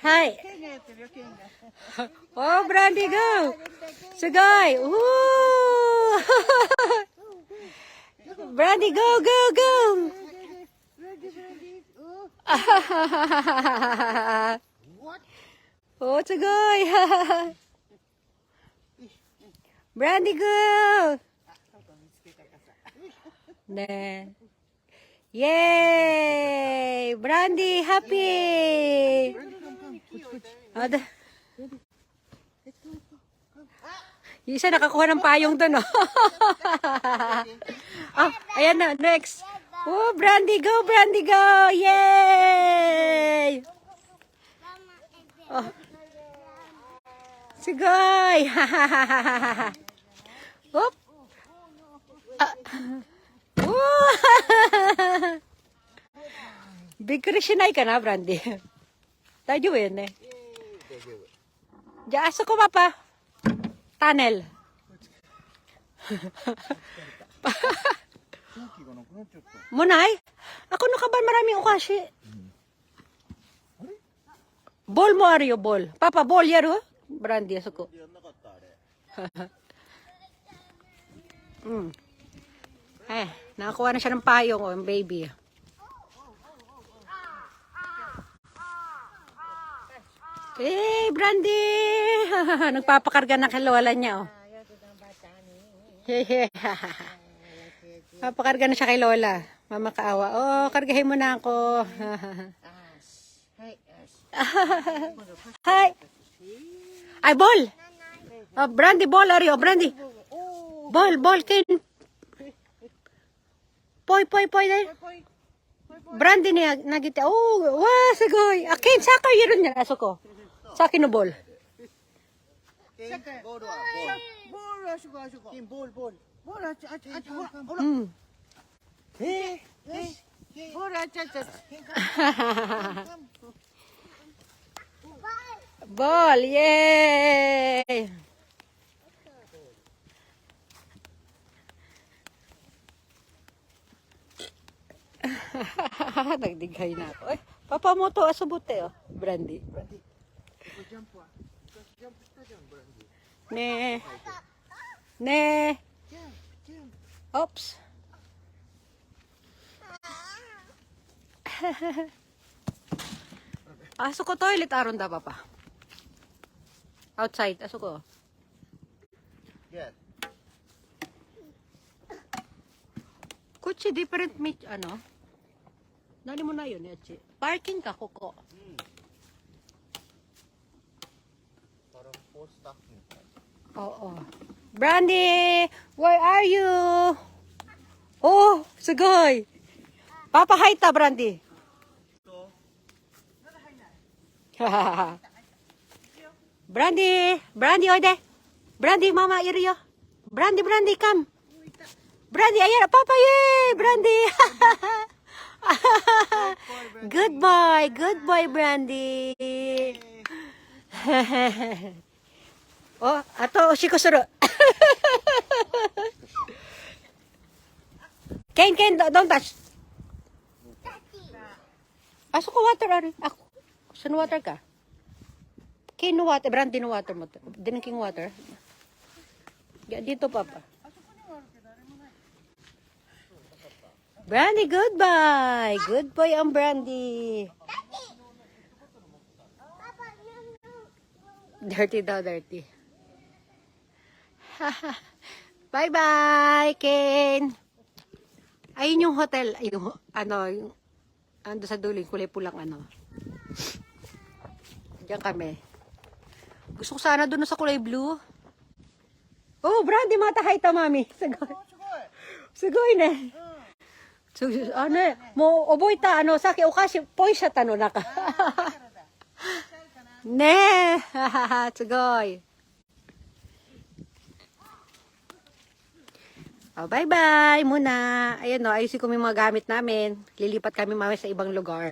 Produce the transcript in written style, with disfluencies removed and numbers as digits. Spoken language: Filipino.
Hi. Oh, Brandy, go. Sugoi. Ooh. Brandy, go, go, go. Oh, Sugoi. Brandy, go. Ne. Yay! Brandy, happy! Ada. Yung isa nakakuha ng payong doon, oh. Oh, ayan na, next. Oh, Brandy, go, Brandy, go! Yay! Oh. Sigoy! Oop!びっくりしないかな、ブランディ。大丈夫よね。じゃあ、あそこpa pa. Tunnel. Munay? Ako no ka ba maraming ukashi? Ball mo ariyo, ball. Papa, ball yaro? Brandy, asoko. Nakakuha na siya ng payong, oh, yung baby. Eh, Brandy! Nagpapakarga na kay lola niya, oh. Papakarga na siya kay lola. Mama kaawa. Oh, kargahin mo na ako. Hi! Ay, ball! Oh, Brandy, ball, Ari. Oh, Brandy. Ball, ball, Ken. Poy. Brandy niya, nagiti. Oh, wow, sagoy. Akin, saka yun niya. Aso ko. Sa akin no ball. Ball, yay! Nagdighay na ako. Ay, papa mo to, asubute, oh. Brandy. Ne. Oops. Aso ko toilet aron da papa. Outside, aso ko. Yeah. Kutsi different meat, ano? Dali mo na yun, Yachi. Parking ka, kuko. Parang post-stocking. Oo. Brandy! Where are you? Oh, sagoy! Papa, hi ta, Brandy. Brandy, oide. Brandy, mama, iriyo. Brandy, come. Brandy, ayan, papa, yay! Brandy! Good boy, Brandy. Oh, ato, oshiko suru. Ken, don't touch. Aso ko water, ari. Ako. Saan water ka? Ken no water, Brandy no water mo. Drinking water. Dito, papa. Brandy, goodbye. Good boy ang Brandy. Dirty daw, dirty. Bye-bye, Ken. Ayun yung hotel. Yung, yung, ando sa dulo, kulay pulang, Diyan kami. Gusto ko sana doon sa kulay blue. Oh, Brandy, matahay ta, mami. Sugoy na. So, mo oboy ta saki okashi poi siya naka. Ne, sugoy. Oh, bye-bye muna. Ayun ayusin ko yung mga gamit namin. Lilipat kami mamaya sa ibang lugar.